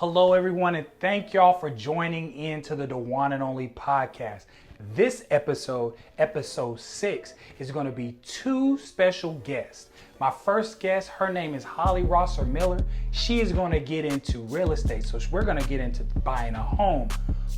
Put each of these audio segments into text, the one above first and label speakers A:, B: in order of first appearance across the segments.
A: Hello, everyone, and thank y'all for joining into the Duan and Only podcast. This episode 6, is going to be 2 special guests. My first guest, her name is Holly Rosser Miller. She is going to get into real estate. So we're going to get into buying a home,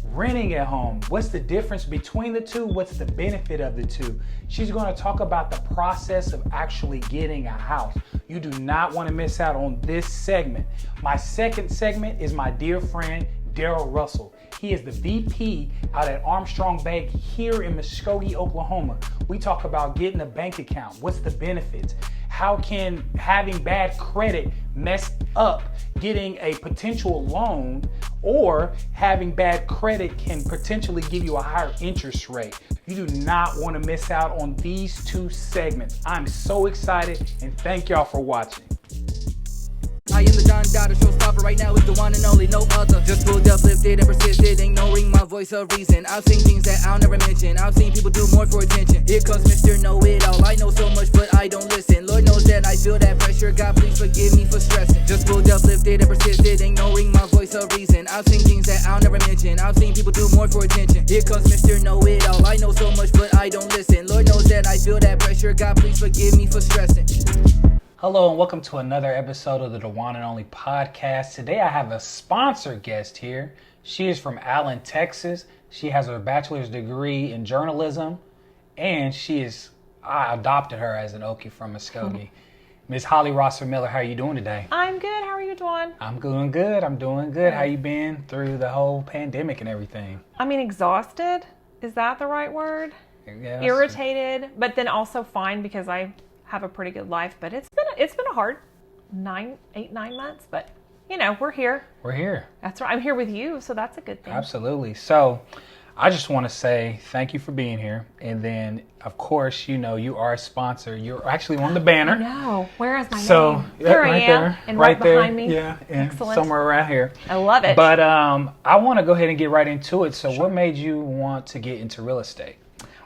A: renting a home. What's the difference between the two? What's the benefit of the two? She's going to talk about the process of actually getting a house. You do not want to miss out on this segment. My second segment is my dear friend, Darrell Russell. He is the VP out at Armstrong Bank here in Muskogee, Oklahoma. We talk about getting a bank account. What's the benefits? How can having bad credit mess up getting a potential loan, or having bad credit can potentially give you a higher interest rate? You do not want to miss out on these 2 segments. I'm so excited, and thank y'all for watching.
B: I am the Don Dada showstopper. Right now is the one and only, no other. Just pulled up, lifted, and persisted, ignoring my voice of reason. I've seen things that I'll never mention. I've seen people do more for attention. Here comes Mr. Know-It-All. I know so much, but I don't listen. Lord knows that I feel that pressure. God, please forgive me for stressing. Just pulled up, lifted, and persisted, ignoring my voice of reason. I've seen things that I'll never mention. I've seen people do more for attention. Here comes Mr. Know-It-All. I know so much, but I don't listen. Lord knows that I feel that pressure. God, please forgive me for stressing.
A: Hello and welcome to another episode of the Duan and Only podcast. Today I have a sponsor guest here. She is from Allen, Texas. She has her bachelor's degree in journalism, and I adopted her as an Okie from Muskogee. Miss Holly Rosser Miller, how are you doing today?
C: I'm good. How are you, Duan?
A: I'm doing good. How you been through the whole pandemic and everything?
C: I mean, exhausted. Is that the right word?
A: Yes.
C: Irritated, but then also fine because I have a pretty good life. But it's been a hard 9 months. But we're here.
A: We're here.
C: That's right. I'm here with you, so that's a good thing.
A: Absolutely. So I just want to say thank you for being here. And then, of course, you are a sponsor. You're actually on the banner.
C: I know. Where is my
A: name?
C: Here
A: right
C: I am.
A: there,
C: and right behind me.
A: Yeah.
C: Excellent.
A: Somewhere around here.
C: I love it.
A: But I want to go ahead and get right into it. So what made you want to get into real estate?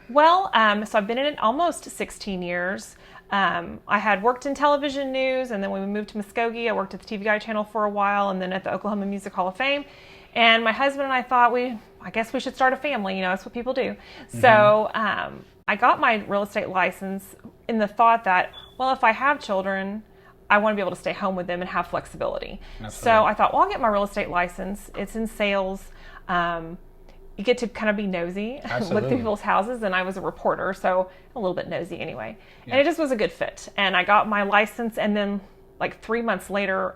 C: Well, so I've been in it almost 16 years. I had worked in television news, and then when we moved to Muskogee, I worked at the TV Guide channel for a while, and then at the Oklahoma Music Hall of Fame. And my husband and I thought I guess we should start a family. That's what people do. Mm-hmm. So I got my real estate license in the thought that, well, if I have children, I want to be able to stay home with them and have flexibility. Absolutely. So I thought, well, I'll get my real estate license. It's in sales. You get to kind of be nosy, look through people's houses, and I was a reporter, so a little bit nosy anyway. Yeah. And it just was a good fit. And I got my license, and then like 3 months later,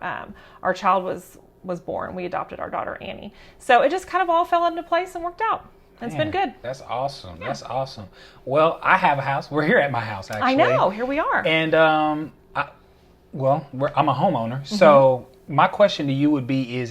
C: our child was born. We adopted our daughter, Annie. So it just kind of all fell into place and worked out. It's been good.
A: That's awesome. Yeah. That's awesome. Well, I have a house. We're here at my house, actually.
C: I know. Here we are.
A: And I'm a homeowner. Mm-hmm. So my question to you would be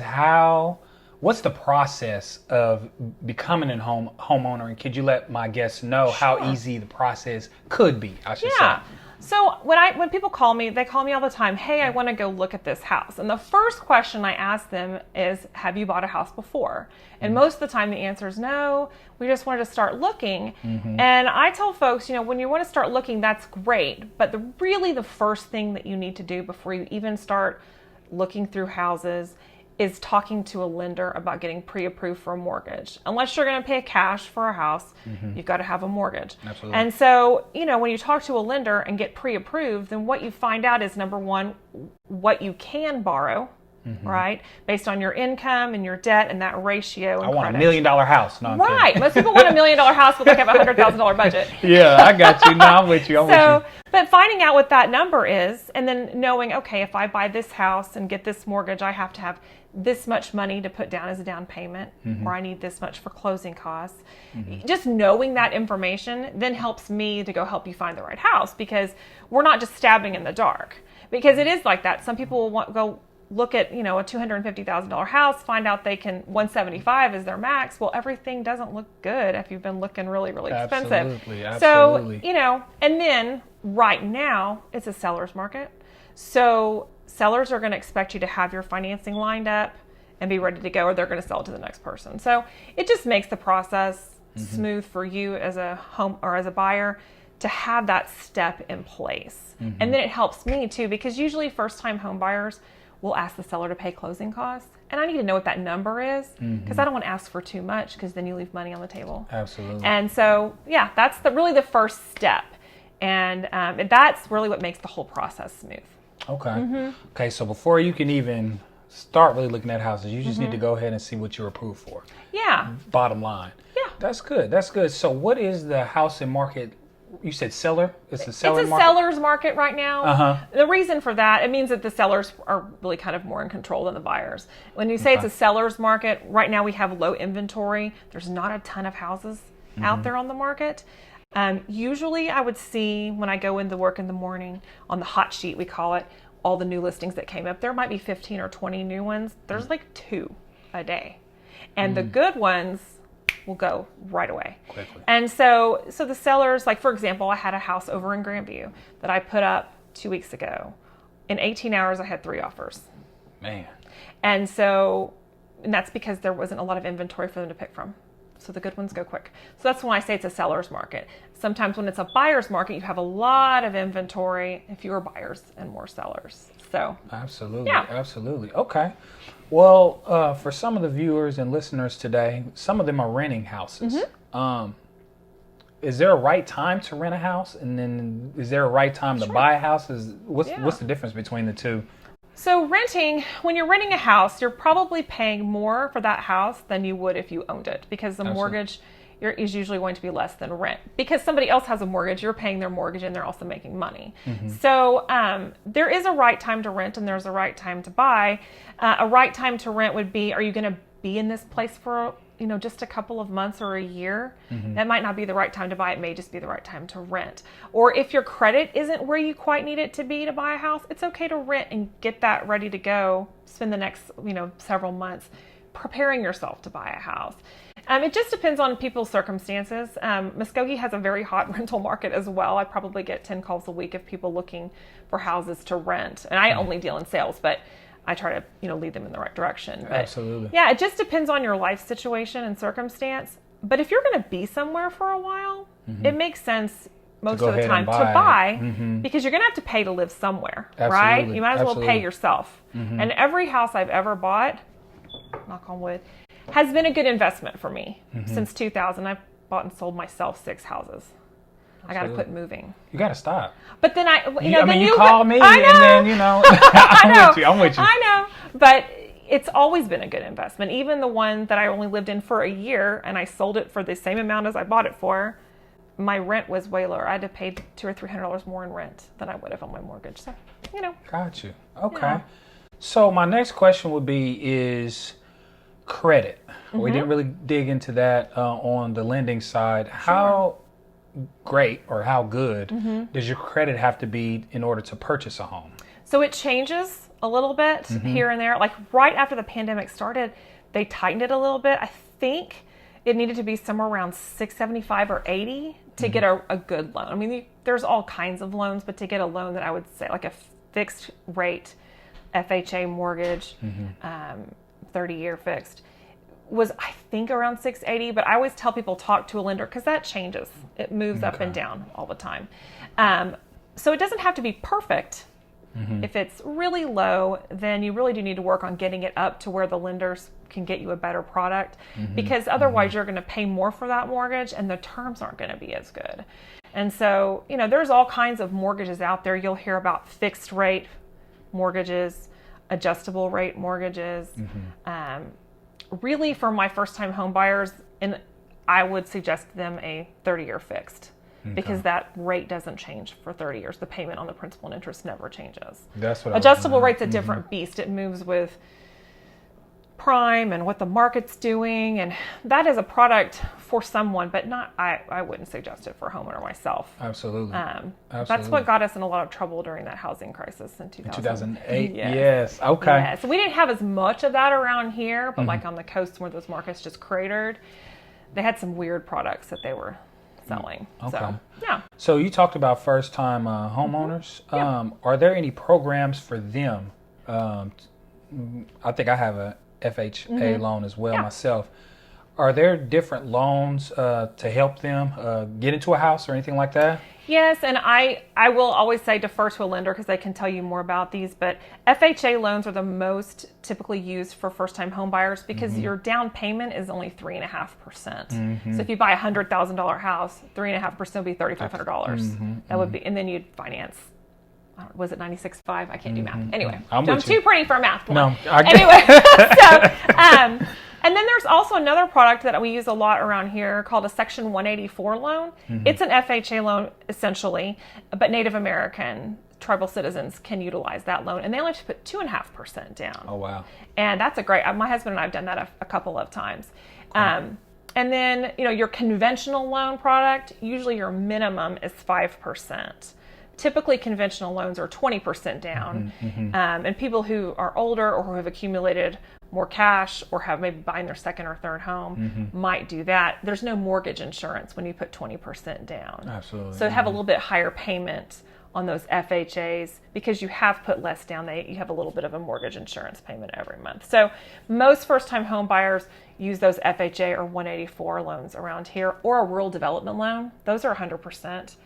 A: what's the process of becoming a homeowner? And could you let my guests know how easy the process could be, I should say?
C: So when people call me, they call me all the time, hey, I want to go look at this house. And the first question I ask them is, have you bought a house before? And most of the time the answer is no, we just wanted to start looking. Mm-hmm. And I tell folks, when you want to start looking, that's great. But the first thing that you need to do before you even start looking through houses is talking to a lender about getting pre-approved for a mortgage. Unless you're going to pay cash for a house, you've got to have a mortgage.
A: Absolutely.
C: And so, when you talk to a lender and get pre-approved, then what you find out is, number one, what you can borrow, right? Based on your income and your debt and that ratio and
A: I want
C: credit.
A: $1 million house. No, I'm
C: right.
A: kidding.
C: Most people want $1 million house, but they have a $100,000 budget.
A: Yeah, I got you. No, I'm with you. I'm with you.
C: But finding out what that number is, and then knowing, okay, if I buy this house and get this mortgage, I have to have this much money to put down as a down payment, or I need this much for closing costs. Just knowing that information then helps me to go help you find the right house, because we're not just stabbing in the dark. Because it is like that. Some people will go look at, a $250,000 house, find out they can, $175 is their max. Well, everything doesn't look good if you've been looking really, really expensive.
A: Absolutely.
C: So, and then right now it's a seller's market. So sellers are going to expect you to have your financing lined up and be ready to go, or they're going to sell it to the next person. So it just makes the process smooth for you as a home or as a buyer to have that step in place. And then it helps me too, because usually first-time home buyers will ask the seller to pay closing costs, and I need to know what that number is, because I don't want to ask for too much, because then you leave money on the table.
A: Absolutely.
C: And so, yeah, that's really the first step. And that's really what makes the whole process smooth.
A: Okay. Okay, so before you can even start really looking at houses, you just need to go ahead and see what you're approved for.
C: Yeah.
A: Bottom line.
C: Yeah.
A: That's good. That's good. So what is the housing market? You said seller? It's a seller
C: It's a
A: market?
C: seller's market right now.
A: Uh-huh.
C: The reason for that, it means that the sellers are really kind of more in control than the buyers. When you say it's a seller's market, right now we have low inventory. There's not a ton of houses out there on the market. Usually I would see, when I go into work in the morning, on the hot sheet, we call it, all the new listings that came up. There might be 15 or 20 new ones. There's like 2 a day. And the good ones will go right away.
A: Quickly.
C: And so the sellers, like for example, I had a house over in Grandview that I put up 2 weeks ago. In 18 hours, I had 3 offers.
A: Man.
C: And that's because there wasn't a lot of inventory for them to pick from. So the good ones go quick. So that's when I say it's a seller's market. Sometimes when it's a buyer's market, you have a lot of inventory and fewer buyers and more sellers. So
A: Absolutely.
C: Yeah.
A: Absolutely. Okay. Well, for some of the viewers and listeners today, some of them are renting houses. Is there a right time to rent a house? And then is there a right time to buy a house? What's the difference between the two?
C: So renting, when you're renting a house, you're probably paying more for that house than you would if you owned it, because the mortgage is usually going to be less than rent. Because somebody else has a mortgage, you're paying their mortgage and they're also making money. So there is a right time to rent and there's a right time to buy. A right time to rent would be, are you going to be in this place for just a couple of months or a year? That might not be the right time to buy. It may just be the right time to rent. Or if your credit isn't where you quite need it to be to buy a house, it's okay to rent and get that ready to go. Spend the next, several months preparing yourself to buy a house. It just depends on people's circumstances. Muskogee has a very hot rental market as well. I probably get 10 calls a week of people looking for houses to rent. And I only deal in sales, but I try to, lead them in the right direction. But
A: Absolutely.
C: yeah, it just depends on your life situation and circumstance. But if you're going to be somewhere for a while, it makes sense most of the time to buy, because you're going to have to pay to live somewhere, right? You might as well pay yourself. And every house I've ever bought, knock on wood, has been a good investment for me. Since 2000, I've bought and sold myself 6 houses. I got to quit moving.
A: You got to stop.
C: But then
A: you call me and then, I'm with you.
C: I know. But it's always been a good investment. Even the one that I only lived in for a year and I sold it for the same amount as I bought it for, my rent was way lower. I had to pay $200 or $300 more in rent than I would have on my mortgage. So,
A: Got you. Okay.
C: Yeah.
A: So my next question would be is credit. We didn't really dig into that on the lending side. How great or how good does your credit have to be in order to purchase a home?
C: So it changes a little bit here and there. Like right after the pandemic started, they tightened it a little bit. I think it needed to be somewhere around 675 or 80 to get a good loan. I mean, there's all kinds of loans, but to get a loan that I would say like a fixed rate FHA mortgage, 30-year fixed, was I think around 680, but I always tell people talk to a lender because that changes. It moves up and down all the time. So it doesn't have to be perfect. If it's really low, then you really do need to work on getting it up to where the lenders can get you a better product, because otherwise you're going to pay more for that mortgage and the terms aren't going to be as good. And so, there's all kinds of mortgages out there. You'll hear about fixed rate mortgages, adjustable rate mortgages. Really, for my first-time home buyers, and I would suggest them a 30-year fixed, because that rate doesn't change for 30 years. The payment on the principal and interest never changes.
A: That's what
C: adjustable rate's a different beast. It moves with prime and what the market's doing, and that is a product for someone, but not I wouldn't suggest it for a homeowner myself.
A: Absolutely.
C: That's what got us in a lot of trouble during that housing crisis in
A: 2008. Yes. Okay.
C: Yeah. So we didn't have as much of that around here, but like on the coast where those markets just cratered, they had some weird products that they were selling.
A: Okay.
C: So, yeah.
A: So you talked about first-time homeowners. Are there any programs for them? I think I have a FHA loan as well myself. Are there different loans to help them get into a house or anything like that?
C: Yes, and I will always say defer to a lender because they can tell you more about these, but FHA loans are the most typically used for first-time home buyers because your down payment is only 3.5%. So if you buy a $100,000 house, 3.5% would be $3,500. That would be, and then you'd finance. Was it 96.5? I can't do math. Anyway, I'm too pretty for math.
A: No,
C: anyway, and then there's also another product that we use a lot around here called a Section 184 loan. It's an FHA loan essentially, but Native American tribal citizens can utilize that loan, and they only have to put 2.5% down.
A: Oh wow!
C: And that's a great. My husband and I have done that a couple of times. And then your conventional loan product, usually your minimum is 5%. Typically, conventional loans are 20% down, and people who are older or who have accumulated more cash or have maybe buying their second or third home might do that. There's no mortgage insurance when you put 20% down.
A: Absolutely.
C: So have a little bit higher payment on those FHAs because you have put less down. You have a little bit of a mortgage insurance payment every month. So most first-time home buyers use those FHA or 184 loans around here, or a rural development loan. Those are 100%.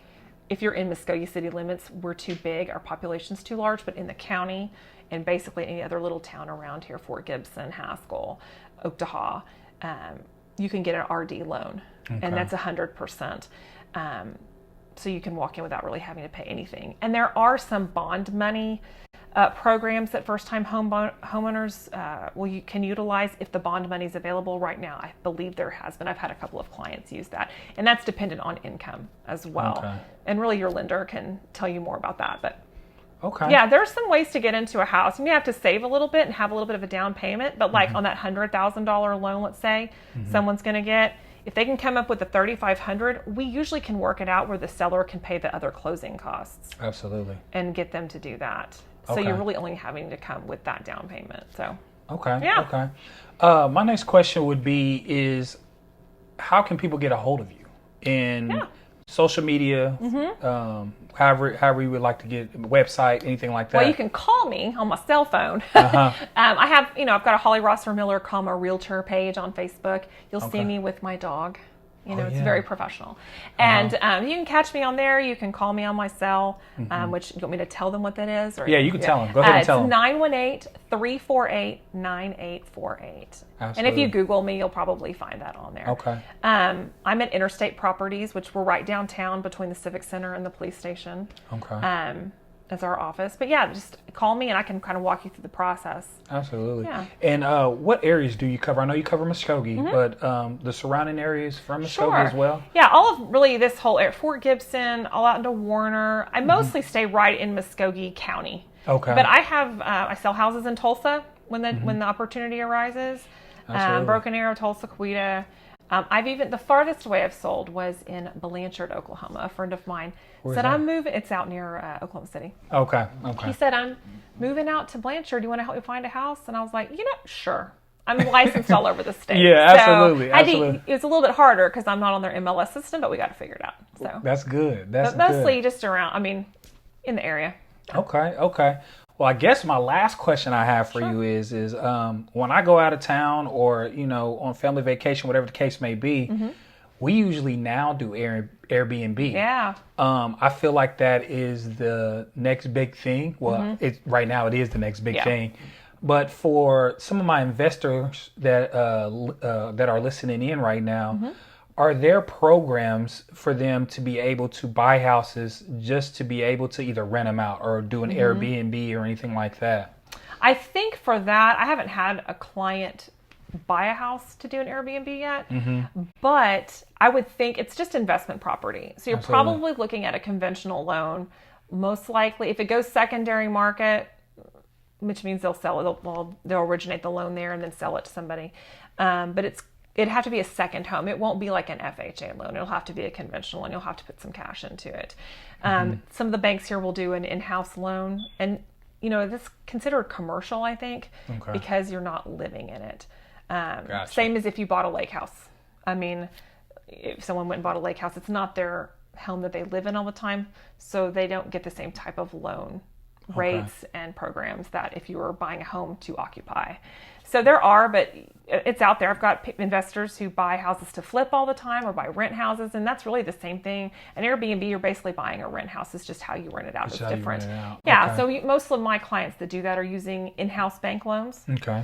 C: If you're in Muskogee city limits, we're too big, our population's too large, but in the county and basically any other little town around here, Fort Gibson, Haskell, Oktaha, you can get an RD loan, and that's 100%. So you can walk in without really having to pay anything. And there are some bond money programs that first-time homeowners can utilize if the bond money is available right now. I believe there has been. I've had a couple of clients use that, and that's dependent on income as well. Okay. And really, your lender can tell you more about that. But
A: okay,
C: yeah, there's some ways to get into a house. You may have to save a little bit and have a little bit of a down payment, but like on that $100,000 loan, let's say someone's going to get. If they can come up with the $3,500, we usually can work it out where the seller can pay the other closing costs.
A: Absolutely.
C: And get them to do that. So you're really only having to come with that down payment. So
A: okay.
C: Yeah.
A: Okay. My next question would be is how can people get a hold of you in social media, however you would like to get a website, anything like that?
C: Well, you can call me on my cell phone. I have, I've got a Holly Rosser Miller, realtor page on Facebook. You'll see me with my dog. It's very professional. And you can catch me on there. You can call me on my cell, which you want me to tell them what that is? Or,
A: you can tell them. Go ahead and tell them.
C: It's 918-348-9848. And if you Google me, you'll probably find that on there.
A: Okay.
C: I'm at Interstate Properties, which we're right downtown between the Civic Center and the police station.
A: Okay.
C: As our office. But yeah, just call me and I can kind of walk you through the process.
A: Absolutely.
C: Yeah.
A: And what areas do you cover? I know you cover Muskogee, but the surrounding areas from Muskogee as well?
C: Yeah, all of really this whole area, Fort Gibson, all out into Warner. I mostly stay right in Muskogee County. Okay. But I have, I sell houses in Tulsa when the opportunity arises. Broken Arrow, Tulsa, Coweta. The farthest away I've sold was in Blanchard, Oklahoma. A friend of mine said, I'm moving. It's out near Oklahoma City.
A: Okay.
C: He said, I'm moving out to Blanchard. Do you want to help me find a house? And I was like, sure. I'm licensed all over the state.
A: Yeah, absolutely.
C: It's a little bit harder because I'm not on their MLS system, but we got to figure it out. So
A: that's good. But
C: mostly just around, in the area.
A: Okay. Well, I guess my last question I have for you is when I go out of town or, on family vacation, whatever the case may be, we usually now do Airbnb.
C: Yeah.
A: I feel like that is the next big thing. Well, right now it is the next big thing. But for some of my investors that are listening in right now, are there programs for them to be able to buy houses just to be able to either rent them out or do an Airbnb or anything like that? I
C: think for that, I haven't had a client buy a house to do an Airbnb yet, but I would think it's just investment property. So you're probably looking at a conventional loan. Most likely, if it goes secondary market, which means they'll sell it, they'll originate the loan there and then sell it to somebody. But it'd have to be a second home. It won't be like an FHA loan. It'll have to be a conventional and you'll have to put some cash into it. Some of the banks here will do an in-house loan. And, that's considered commercial, I think, because you're not living in it. Gotcha. Same as if you bought a lake house. If someone went and bought a lake house, it's not their home that they live in all the time. So they don't get the same type of loan rates and programs that if you were buying a home to occupy. So there are, but it's out there. I've got investors who buy houses to flip all the time or buy rent houses, and that's really the same thing. An Airbnb, you're basically buying a rent house. It's just how you rent it out is different. Yeah, okay. So most of my clients that do that are using in-house bank loans.
A: Okay.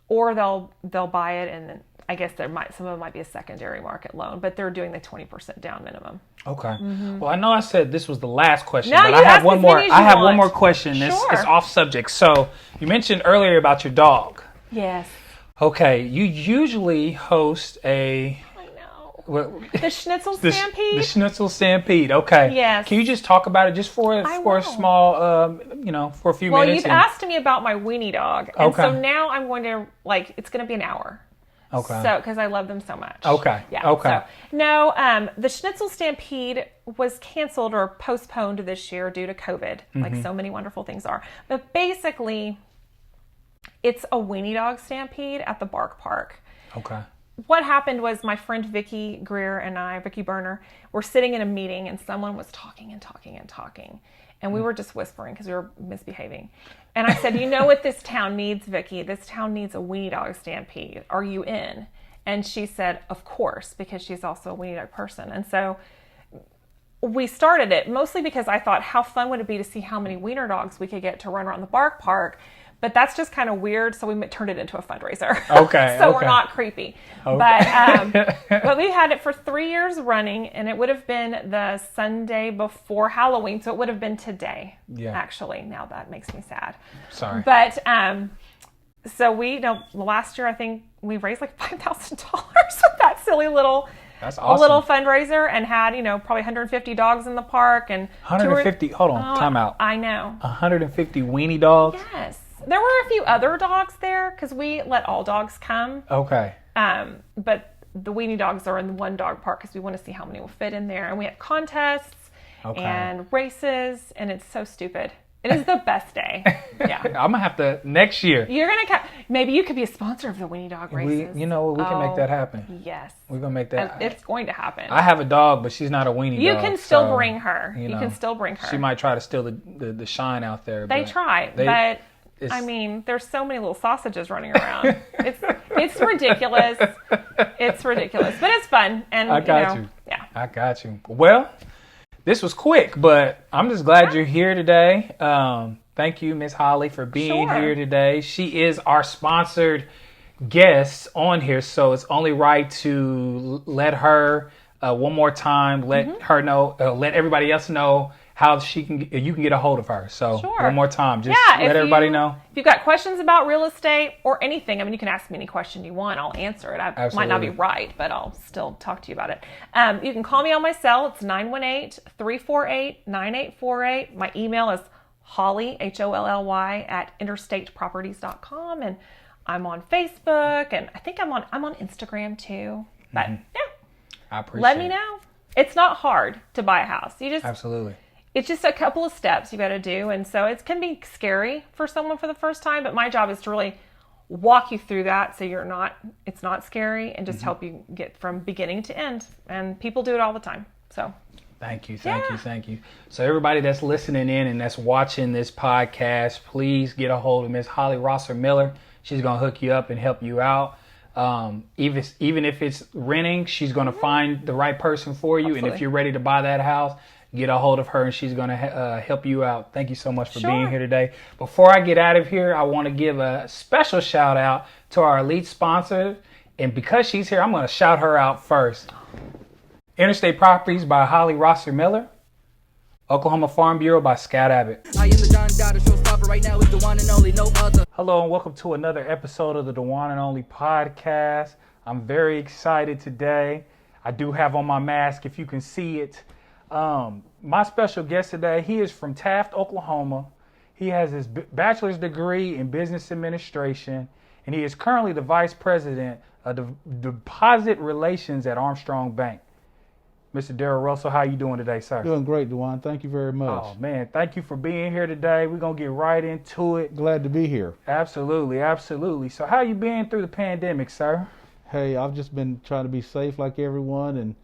C: Or they'll buy it, and then I guess some of them might be a secondary market loan, but they're doing the 20% down minimum.
A: Okay. Mm-hmm. Well, I know I said this was the last question,
C: no,
A: but I have one more. I have one more question. Sure. It's off subject. So you mentioned earlier about your dog.
C: Yes.
A: Okay. You usually host
C: the Schnitzel Stampede?
A: The Schnitzel Stampede. Okay.
C: Yes.
A: Can you just talk about it just for a small, for a few minutes?
C: Well, you've asked me about my weenie dog. And so now I'm going to, it's going to be an hour.
A: Okay.
C: So, because I love them so much.
A: Okay.
C: Yeah.
A: Okay.
C: So, no, the Schnitzel Stampede was canceled or postponed this year due to COVID, like so many wonderful things are. But basically, it's a weenie dog stampede at the Bark Park.
A: Okay.
C: What happened was my friend Vicki Greer and I, Vicki Berner, were sitting in a meeting and someone was talking and talking and talking. And we were just whispering because we were misbehaving. And I said, you know what this town needs, Vicki? This town needs a weenie dog stampede. Are you in? And she said, of course, because she's also a weenie dog person. And so we started it mostly because I thought, how fun would it be to see how many wiener dogs we could get to run around the Bark Park? But that's just kind of weird, so we turned it into a fundraiser.
A: Okay.
C: So we're not creepy. Okay. But we've had it for 3 years running, and it would have been the Sunday before Halloween, so it would have been today, actually. Now that makes me sad.
A: Sorry.
C: But so last year I think we raised like $5,000 with that silly little...
A: That's awesome.
C: A little fundraiser, and had, probably 150 dogs in the park. And
A: 150, time out.
C: I know.
A: 150 weenie dogs?
C: Yes. There were a few other dogs there because we let all dogs come.
A: Okay.
C: But the weenie dogs are in the one dog park because we want to see how many will fit in there. And we have contests and races, and it's so stupid. It is the best day. Yeah.
A: I'm going to have to, next year.
C: You're going to, maybe you could be a sponsor of the weenie dog races.
A: We can make that happen.
C: Yes.
A: We're going to make that happen.
C: It's going to happen.
A: I have a dog, but she's not a weenie dog.
C: You can still bring her. You can still bring her.
A: She might try to steal the shine out there.
C: They try, but... there's so many little sausages running around. It's ridiculous. It's ridiculous, but it's fun. And
A: I got you.
C: Yeah.
A: I got you. Well, this was quick, but I'm just glad you're here today. Thank you, Miss Holly, for being here today. She is our sponsored guest on here, so it's only right to let her one more time. Let her know. Let everybody else know how you can get a hold of her. So one more time, just let everybody know.
C: If you've got questions about real estate or anything, you can ask me any question you want. I'll answer it. I might not be right, but I'll still talk to you about it. You can call me on my cell. It's 918-348-9848. My email is Holly, Holly, at interstateproperties.com. And I'm on Facebook, and I think I'm on Instagram too. But
A: I appreciate it.
C: Let me know. It's not hard to buy a house.
A: Absolutely.
C: It's just a couple of steps you got to do. And so it can be scary for someone for the first time, but my job is to really walk you through that so it's not scary, and just help you get from beginning to end. And people do it all the time. So
A: thank you. So everybody that's listening in and that's watching this podcast, please get a hold of Miss Holly Rosser Miller. She's going to hook you up and help you out. Even if it's renting, she's going to find the right person for you. Absolutely. And if you're ready to buy that house, get a hold of her, and she's going to help you out. Thank you so much for being here today. Before I get out of here, I want to give a special shout out to our elite sponsor. And because she's here, I'm going to shout her out first. Interstate Properties by Holly Rosser Miller. Oklahoma Farm Bureau by Scott Abbott.
B: I am the Don Dada showstopper right now is the one and only, no other.
A: Hello and welcome to another episode of the Duan and Only podcast. I'm very excited today. I do have on my mask, if you can see it. My special guest today, he is from Taft, Oklahoma. He has his bachelor's degree in business administration, and he is currently the vice president of deposit relations at Armstrong Bank. Mr. Darrell Russell, how you doing today, sir?
D: Doing great, Duan. Thank you very much.
A: Oh, man. Thank you for being here today. We're going to get right into it.
D: Glad to be here.
A: Absolutely. So how you been through the pandemic, sir?
D: Hey, I've just been trying to be safe like everyone, and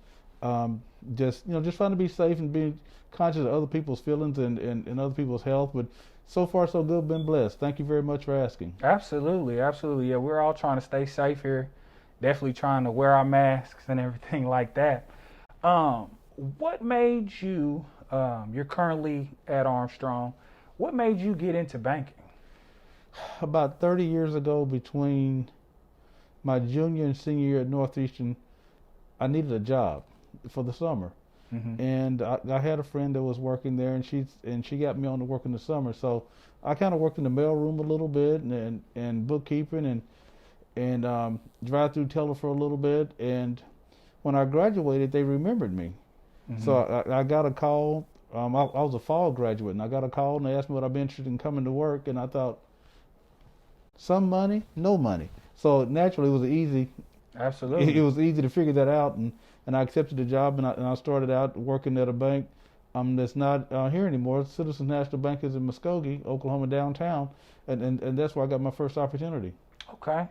D: just trying to be safe and being conscious of other people's feelings and other people's health, but so far so good. Been blessed. Thank you very much for asking.
A: Absolutely, absolutely. Yeah, we're all trying to stay safe here. Definitely trying to wear our masks and everything like that. What made you? You're currently at Armstrong. What made you get into banking?
D: About 30 years ago, between my junior and senior year at Northeastern, I needed a job for the summer.
A: Mm-hmm.
D: And I had a friend that was working there, and she got me on to work in the summer. So I kind of worked in the mailroom a little bit, and bookkeeping, and drive-through teller for a little bit. And when I graduated, they remembered me.
A: Mm-hmm.
D: So I got a call. I was a fall graduate, and I got a call, and they asked me would I be interested in coming to work. And I thought, some money, no money. So naturally, it was easy.
A: Absolutely.
D: It was easy to figure that out, and I accepted the job, and I started out working at a bank that's not here anymore. Citizens National Bank is in Muskogee, Oklahoma downtown, and that's where I got my first opportunity.
A: Okay.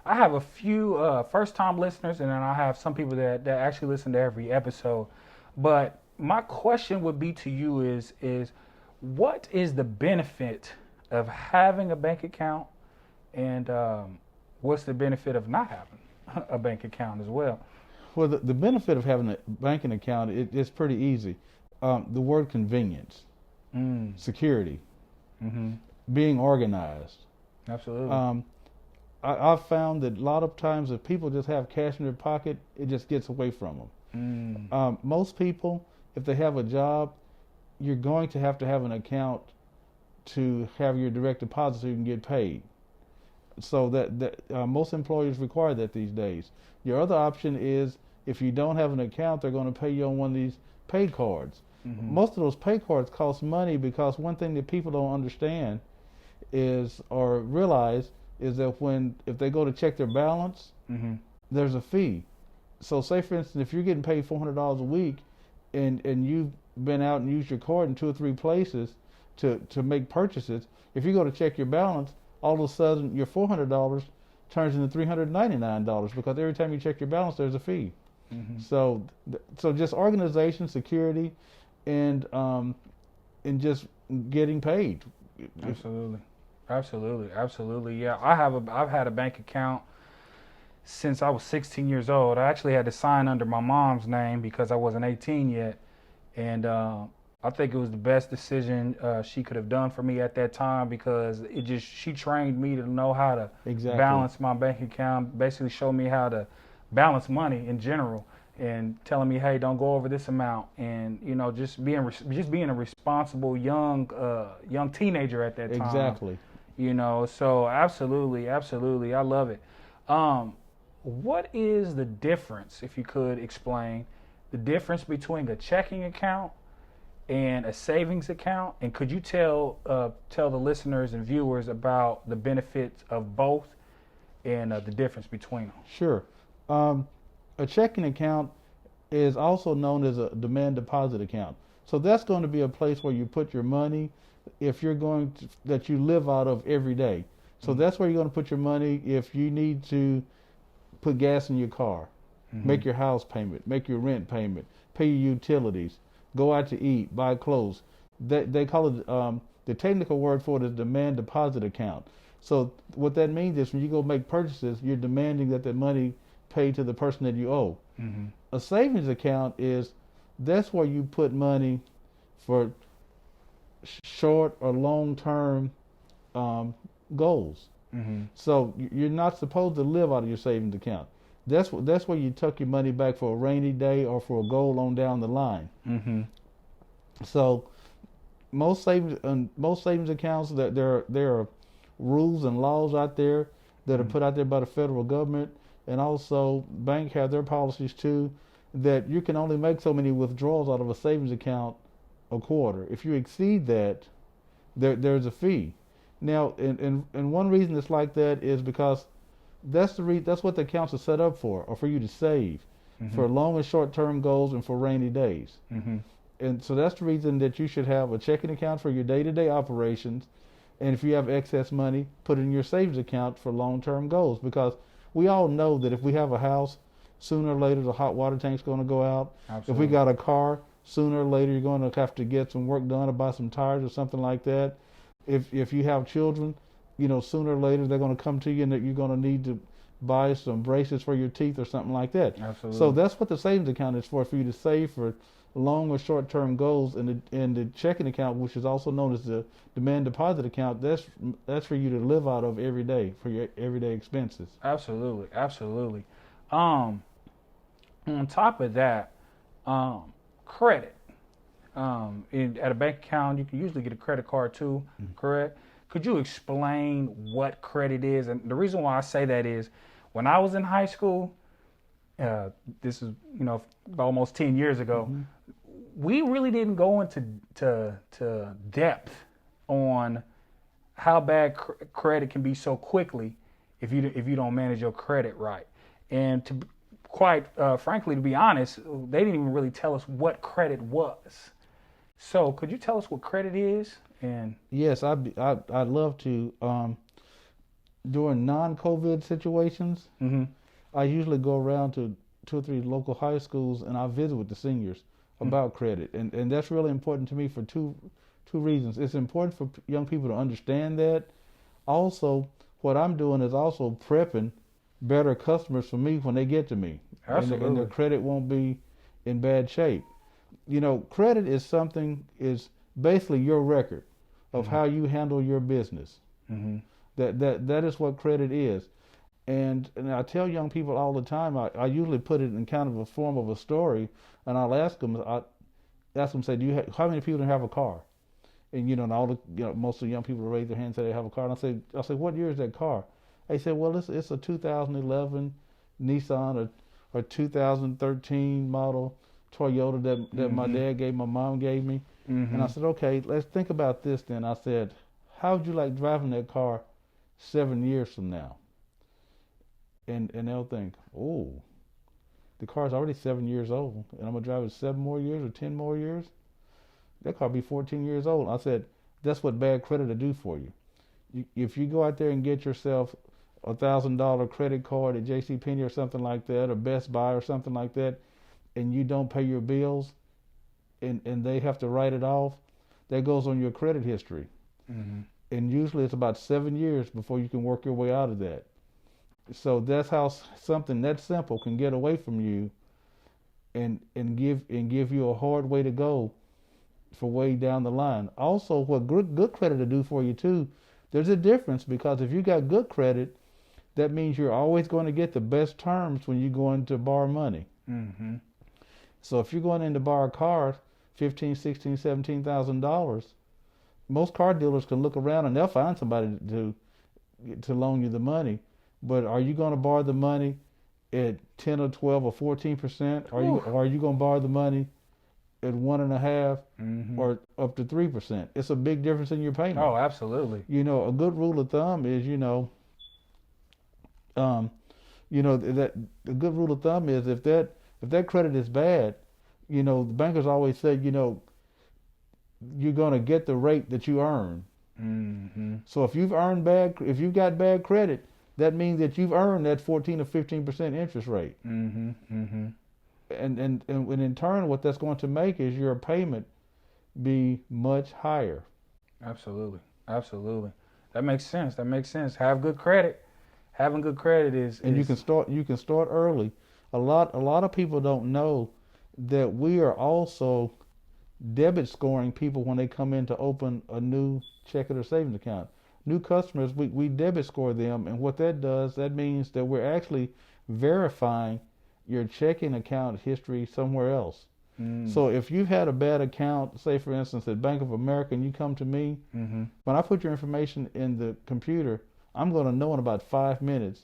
A: I have a few first-time listeners, and then I have some people that actually listen to every episode. But my question would be to you is what is the benefit of having a bank account, and what's the benefit of not having a bank account as well?
D: Well, the benefit of having a banking account, it's pretty easy. The word convenience, security,
A: Mm-hmm.
D: being organized.
A: Absolutely.
D: I've found that a lot of times if people just have cash in their pocket, it just gets away from them. Most people, if they have a job, you're going to have an account to have your direct deposit so you can get paid. So that most employers require that these days. Your other option is if you don't have an account, they're going to pay you on one of these pay cards.
A: Mm-hmm.
D: Most of those pay cards cost money because one thing that people don't understand is or realize is that if they go to check their balance,
A: Mm-hmm.
D: there's a fee. So say for instance, if you're getting paid $400 a week and you've been out and used your card in 2 or 3 places to make purchases, if you go to check your balance, all of a sudden your $400 turns into $399 because every time you check your balance, there's a fee.
A: Mm-hmm.
D: So just organization, security, and just getting paid.
A: Absolutely. Yeah, I've had a bank account since I was 16 years old. I actually had to sign under my mom's name because I wasn't 18 yet, and I think it was the best decision she could have done for me at that time because she trained me to know how to balance my bank account, basically showed me how to balance money in general, and telling me, hey, don't go over this amount, and just being a responsible young teenager at that time.
D: Exactly.
A: So absolutely, I love it. What is the difference, if you could explain, the difference between a checking account and a savings account? And could you tell the listeners and viewers about the benefits of both and the difference between them?
D: Sure. A checking account is also known as a demand deposit account. So that's going to be a place where you put your money if you're that you live out of every day. So that's where you're going to put your money if you need to put gas in your car, make your house payment, make your rent payment, pay your utilities, go out to eat, buy clothes. They call it, the technical word for it is demand deposit account. So what that means is when you go make purchases, you're demanding that money paid to the person that you owe.
A: Mm-hmm.
D: A savings account that's where you put money for short or long-term goals.
A: Mm-hmm.
D: So you're not supposed to live out of your savings account. That's where you tuck your money back for a rainy day or for a goal on down the line.
A: Mm-hmm.
D: So most savings accounts, there are rules and laws out there that are put out there by the federal government, and also banks have their policies too, that you can only make so many withdrawals out of a savings account a quarter. If you exceed that, there's a fee. Now, and one reason it's like that is because that's what the accounts are set up for, or for you to save for long and short-term goals and for rainy days.
A: Mm-hmm.
D: And so that's the reason that you should have a checking account for your day-to-day operations, and if you have excess money, put it in your savings account for long-term goals, because we all know that if we have a house, sooner or later the hot water tank's going to go out.
A: Absolutely.
D: If we got a car, sooner or later you're going to have to get some work done or buy some tires or something like that. If you have children, sooner or later they're going to come to you and that you're going to need to buy some braces for your teeth or something like that.
A: Absolutely.
D: So that's what the savings account is for you to save for long or short-term goals. And the checking account, which is also known as the demand deposit account, that's for you to live out of every day for your everyday expenses.
A: Absolutely, absolutely. On top of that, credit. At a bank account, you can usually get a credit card too, correct? Could you explain what credit is? And the reason why I say that is, when I was in high school, this is almost 10 years ago, we really didn't go into depth on how bad credit can be so quickly if you don't manage your credit right. And to quite frankly, to be honest, they didn't even really tell us what credit was. So could you tell us what credit is? And
D: yes, I'd love to. During non-COVID situations, I usually go around to 2 or 3 local high schools and I visit with the seniors about credit, and that's really important to me for two reasons. It's important for young people to understand that. Also, what I'm doing is also prepping better customers for me when they get to me, and their credit won't be in bad shape. Credit is basically your record of how you handle your business. That is what credit is. And I tell young people all the time, I usually put it in kind of a form of a story, and I'll ask them, say, how many people have a car? And most of the young people raise their hand and say they have a car. And I say, what year is that car? They say, well, it's a 2011 Nissan or 2013 model Toyota that my dad gave, my mom gave me. And I said, okay, let's think about this then. I said, how would you like driving that car 7 years from now? And they'll think, oh, the car's already 7 years old, and I'm going to drive it 7 more years or 10 more years? That car will be 14 years old. I said, that's what bad credit will do for you. If you go out there and get yourself a $1,000 credit card at JCPenney or something like that, or Best Buy or something like that, and you don't pay your bills, and they have to write it off, that goes on your credit history. And usually it's about 7 years before you can work your way out of that. So that's how something that simple can get away from you and give you a hard way to go for way down the line. Also, what good credit will do for you too, there's a difference, because if you got good credit, that means you're always going to get the best terms when you go in to borrow money. So if you're going in to borrow a car, $15,000, $16,000, $17,000, most car dealers can look around and they'll find somebody to loan you the money. But are you going to borrow the money at 10 or 12 or 14%? Or are you going to borrow the money at 1.5 or up to 3%? It's a big difference in your payment.
A: Oh, absolutely.
D: A good rule of thumb is, that a good rule of thumb is if that credit is bad, the bankers always say, you're going to get the rate that you earn. So if you've got bad credit, that means that you've earned that 14 or 15% interest rate. And in turn, what that's going to make is your payment be much higher.
A: Absolutely. That makes sense. Have good credit. Having good credit is
D: you can start early. A lot of people don't know that we are also debit scoring people when they come in to open a new checking or savings account. New customers, we debit score them, and what that does, that means that we're actually verifying your checking account history somewhere else. So if you've had a bad account, say for instance at Bank of America, and you come to me, when I put your information in the computer, I'm going to know in about 5 minutes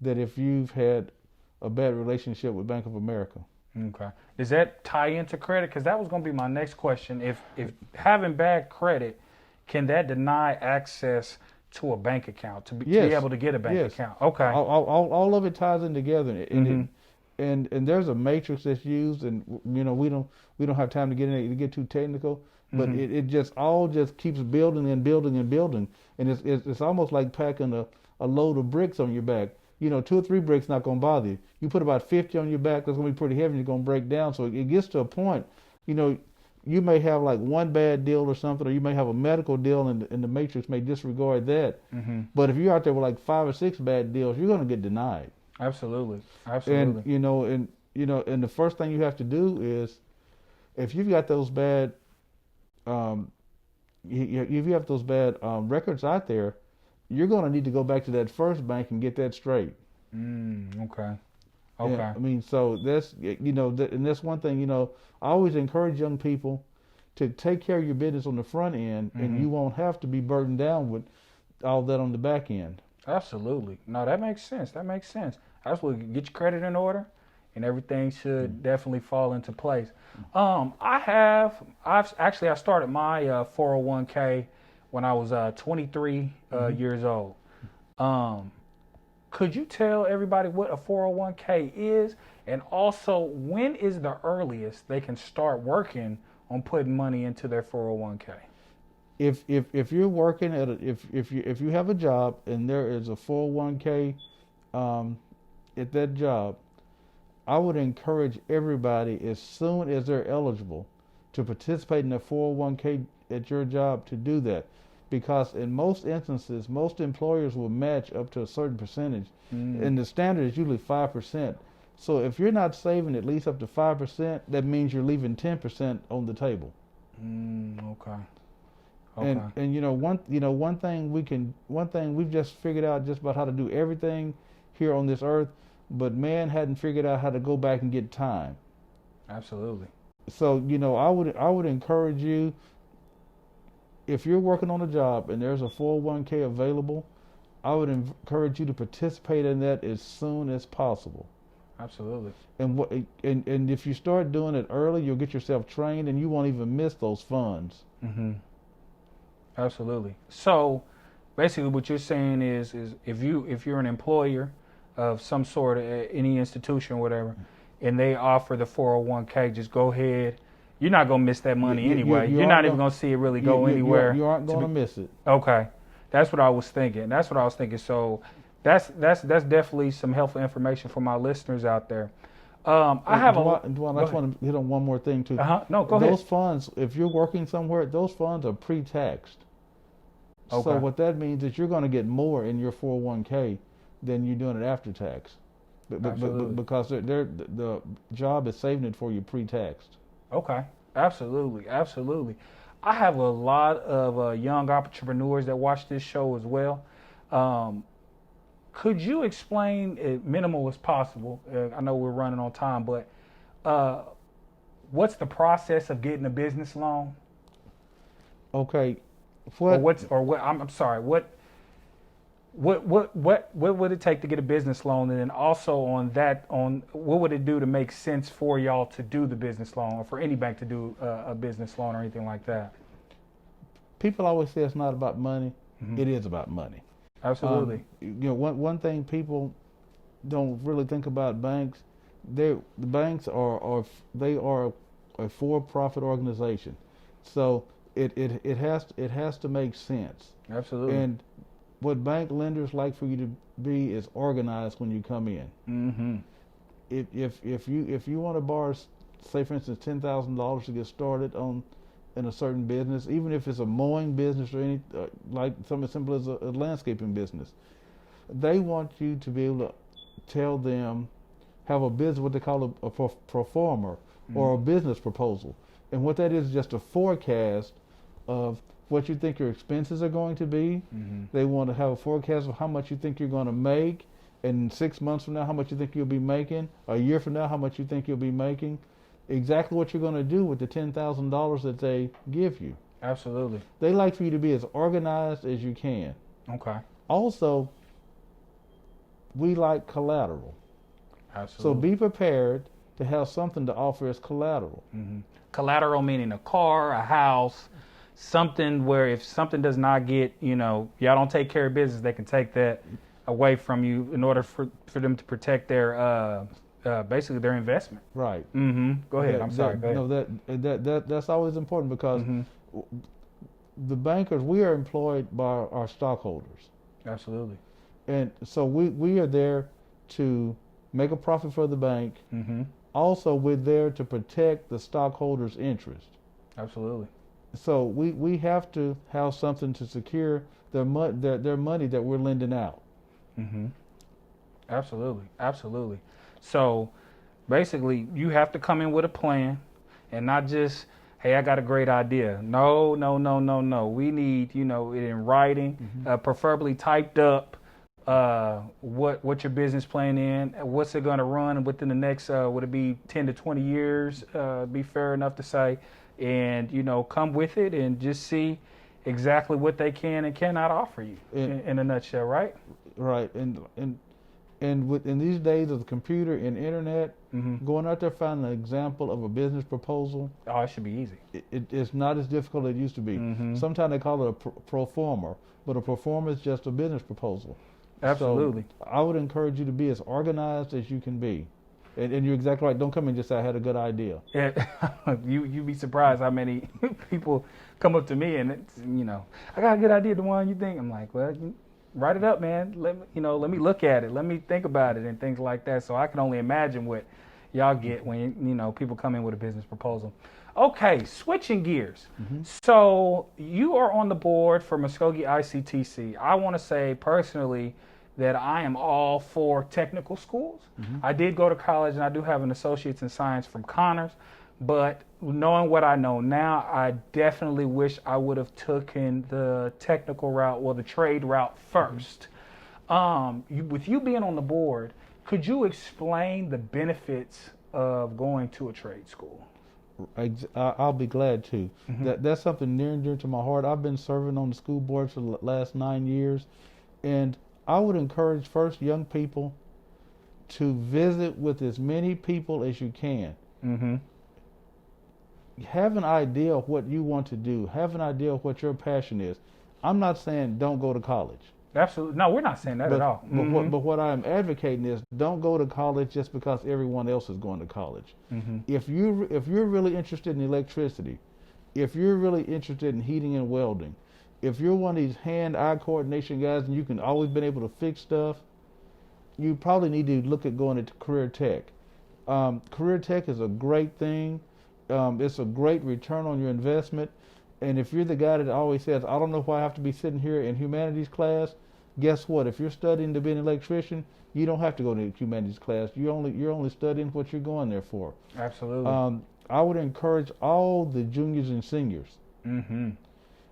D: that if you've had a bad relationship with Bank of America.
A: Okay. Does that tie into credit? Because that was going to be my next question. If having bad credit, can that deny access to a bank account, to be able to get a bank account? Okay.
D: All of it ties in together, and there's a matrix that's used, and we don't have time to get in it to get too technical, but it just keeps building and building and building, and it's almost like packing a load of bricks on your back. 2 or 3 bricks not going to bother you. You put about 50 on your back, that's going to be pretty heavy, and you're going to break down. So it gets to a point, you may have like one bad deal or something, or you may have a medical deal, and the matrix may disregard that. But if you're out there with like 5 or 6 bad deals, you're going to get denied.
A: Absolutely.
D: And and the first thing you have to do is, if you've got those bad, if you have those bad records out there, you're going to need to go back to that first bank and get that straight.
A: Okay.
D: Yeah, I mean, so that's, and that's one thing, I always encourage young people to take care of your business on the front end, and you won't have to be burdened down with all that on the back end.
A: Absolutely. No, that makes sense. Absolutely. Get your credit in order, and everything should definitely fall into place. I started my 401k when I was 23 years old. Could you tell everybody what a 401k is, and also when is the earliest they can start working on putting money into their 401k?
D: If you're working at if you have a job and there is a 401k at that job, I would encourage everybody, as soon as they're eligible, to participate in a 401k at your job, to do that. Because in most instances, most employers will match up to a certain percentage, and the standard is usually 5%. So if you're not saving at least up to 5%, that means you're leaving 10% on the table.
A: Okay.
D: And one thing we've just figured out just about how to do everything here on this earth, but man hadn't figured out how to go back and get time.
A: Absolutely.
D: So I would encourage you, if you're working on a job and there's a 401k available, I would encourage you to participate in that as soon as possible.
A: Absolutely.
D: And if you start doing it early, you'll get yourself trained, and you won't even miss those funds.
A: Absolutely. So basically what you're saying is if you're an employer of some sort of any institution or whatever, and they offer the 401k, just go ahead. You're not going to miss that money anyway. You're not even going to see it really go anywhere.
D: You aren't going to miss it.
A: Okay. That's what I was thinking. So that's definitely some helpful information for my listeners out there.
D: Duan, I just want to hit on one more thing too.
A: No, go ahead.
D: Those funds, if you're working somewhere, those funds are pre-taxed.
A: Okay.
D: So what that means is you're going to get more in your 401k than you're doing it after tax. Because the job is saving it for you pre-taxed.
A: Okay, absolutely. I have a lot of young entrepreneurs that watch this show as well. Could you explain, as minimal as possible, I know we're running on time, but what's the process of getting a business loan?
D: Okay.
A: What would it take to get a business loan, and then also on what would it do to make sense for y'all to do the business loan, or for any bank to do a business loan or anything like that?
D: People always say it's not about money. It is about money.
A: Absolutely.
D: One thing people don't really think about banks. The banks are a for-profit organization, so it has to make sense.
A: Absolutely.
D: And what bank lenders like for you to be is organized when you come in. If you want to borrow, say for instance, $10,000 to get started in a certain business, even if it's a mowing business or any like something as simple as a landscaping business, they want you to be able to tell them, have a business, what they call a pro forma or a business proposal, and what that is just a forecast of what you think your expenses are going to be. They want to have a forecast of how much you think you're going to make, and 6 months from now, how much you think you'll be making, a year from now, how much you think you'll be making, exactly what you're going to do with the $10,000 that they give you.
A: Absolutely.
D: They like for you to be as organized as you can.
A: Okay.
D: Also, we like collateral.
A: Absolutely.
D: So be prepared to have something to offer as collateral.
A: Collateral meaning a car, a house, something where if something does not get, y'all don't take care of business, they can take that away from you in order for them to protect their basically their investment.
D: Right.
A: Go ahead. I'm sorry. Go ahead.
D: No, that's always important, because the bankers, we are employed by our stockholders.
A: Absolutely.
D: And so we are there to make a profit for the bank. Also, we're there to protect the stockholders' interest.
A: Absolutely.
D: So we have to have something to secure their money that we're lending out.
A: Mm-hmm. Absolutely. Absolutely. So basically, you have to come in with a plan and not just, hey, I got a great idea. No, no, no, no, no. We need, it in writing, preferably typed up. What your business plan in? What's it going to run within the next? Would it be 10 to 20 years? Be fair enough to say, and come with it and just see exactly what they can and cannot offer you in a nutshell, right?
D: Right, and in these days of the computer and internet, going out there finding an example of a business proposal.
A: Oh, it should be easy.
D: It's not as difficult as it used to be. Sometimes they call it a pro forma, but a pro forma is just a business proposal.
A: Absolutely.
D: So I would encourage you to be as organized as you can be. And you're exactly right. Don't come in and just say, I had a good idea.
A: Yeah, you'd be surprised how many people come up to me and it's, I got a good idea. The one you think? I'm like, well, write it up, man. Let me look at it. Let me think about it and things like that. So I can only imagine what y'all get when people come in with a business proposal. Okay, switching gears. So you are on the board for Muskogee ICTC. I want to say personally that I am all for technical schools. I did go to college and I do have an associate's in science from Connors, but knowing what I know now, I definitely wish I would have taken the technical route or the trade route first. With you being on the board, could you explain the benefits of going to a trade school?
D: I'll be glad to. That's something near and dear to my heart. I've been serving on the school board for the last 9 years, and I would encourage first young people to visit with as many people as you can. Have an idea of what you want to do. Have an idea of what your passion is. I'm not saying don't go to college.
A: Absolutely. No, we're not saying that at all.
D: But what I'm advocating is don't go to college just because everyone else is going to college. If you're really interested in electricity, if you're really interested in heating and welding, if you're one of these hand-eye coordination guys and you can always been able to fix stuff, you probably need to look at going into career tech. Career tech is a great thing. It's a great return on your investment. And if you're the guy that always says, I don't know why I have to be sitting here in humanities class, guess what? If you're studying to be an electrician, you don't have to go to humanities class. You're only studying what you're going there for.
A: Absolutely.
D: I would encourage all the juniors and seniors.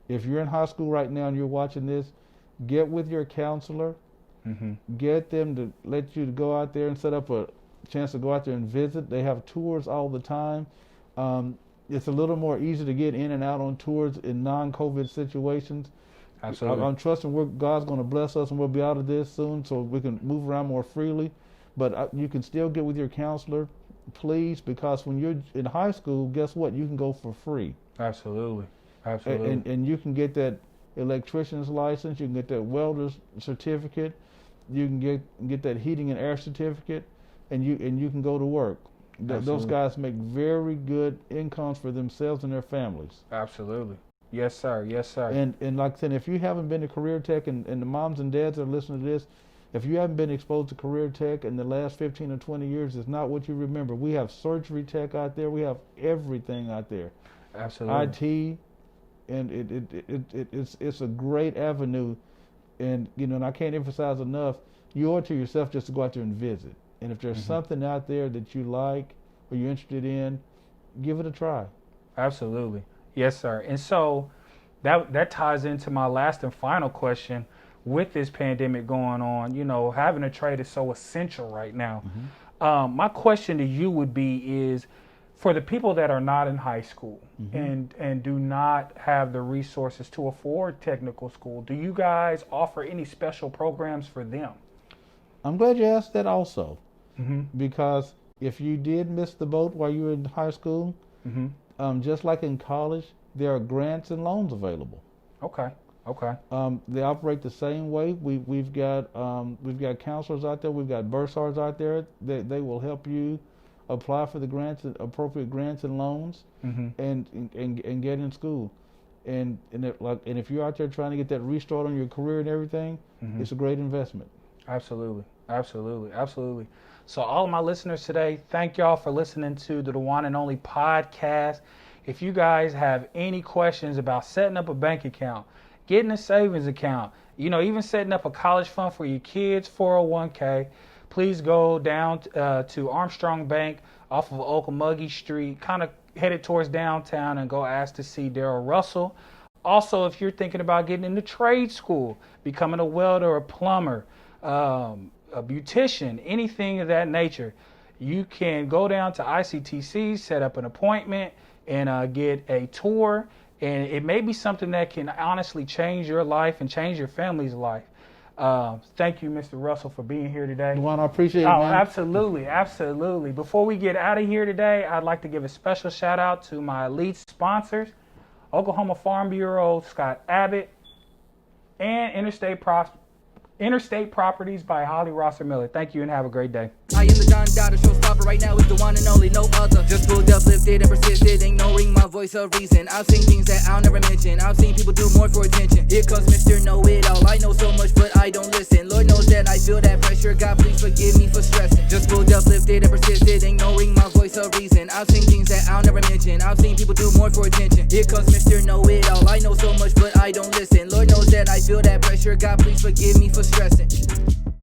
D: If you're in high school right now and you're watching this, get with your counselor. Get them to let you to go out there and set up a chance to go out there and visit. They have tours all the time. It's a little more easy to get in and out on tours in non-COVID situations.
A: Absolutely.
D: I'm trusting God's going to bless us and we'll be out of this soon so we can move around more freely. But you can still get with your counselor, please, because when you're in high school, guess what? You can go for free.
A: Absolutely. Absolutely.
D: And you can get that electrician's license. You can get that welder's certificate. You can get that heating and air certificate, and you can go to work. Those guys make very good incomes for themselves and their families.
A: Absolutely. Yes, sir. Yes, sir.
D: And like I said, if you haven't been to career tech, and the moms and dads that are listening to this, if you haven't been exposed to career tech in the last 15 or 20 years, it's not what you remember. We have surgery tech out there. We have everything out there.
A: Absolutely.
D: IT, and it's a great avenue. And and I can't emphasize enough, you owe it to yourself just to go out there and visit. And if there's something out there that you like or you're interested in, give it a try.
A: Absolutely. Yes, sir. And so that ties into my last and final question. With this pandemic going on, having a trade is so essential right now. My question to you would be is, for the people that are not in high school and do not have the resources to afford technical school, do you guys offer any special programs for them?
D: I'm glad you asked that also. Because if you did miss the boat while you were in high school, just like in college, there are grants and loans available.
A: Okay.
D: They operate the same way. We've got counselors out there. We've got bursars out there. They will help you apply for the grants, appropriate grants and loans, and get in school. And if you're out there trying to get that restart on your career and everything, it's a great investment.
A: Absolutely. So all of my listeners today, thank y'all for listening to the One and Only podcast. if you guys have any questions about setting up a bank account, getting a savings account, even setting up a college fund for your kids, 401k, please go down to Armstrong Bank off of Ocmulgee Street, kind of headed towards downtown, and go ask to see Darrell Russell. Also, if you're thinking about getting into trade school, becoming a welder, a plumber, a beautician, anything of that nature, you can go down to ICTC, set up an appointment, and get a tour. And it may be something that can honestly change your life and change your family's life. Thank you, Mr. Russell, for being here today.
D: Duan, I appreciate it,
A: Oh,
D: man.
A: absolutely, absolutely. Before we get out of here today, I'd like to give a special shout out to my elite sponsors, Oklahoma Farm Bureau, Scott Abbott, and Interstate Properties by Holly Rosser Miller. Thank you and have a great day.
B: I am the Don Dada showstopper, right now is the one and only, no other. Just pulled up, lifted, and persisted, ignoring my voice of reason. I've seen things that I'll never mention. I've seen people do more for attention. Here comes Mr. Know-It-All. I know so much, but I don't listen. Lord knows that I feel that pressure. God, please forgive me for stressing. Just pulled up, lifted, and persisted, ignoring my voice of reason. I've seen things that I'll never mention. I've seen people do more for attention. Here comes Mr. Know-It-All. I know so much, but I don't listen. Lord knows that I feel that pressure. God, please forgive me for stressing.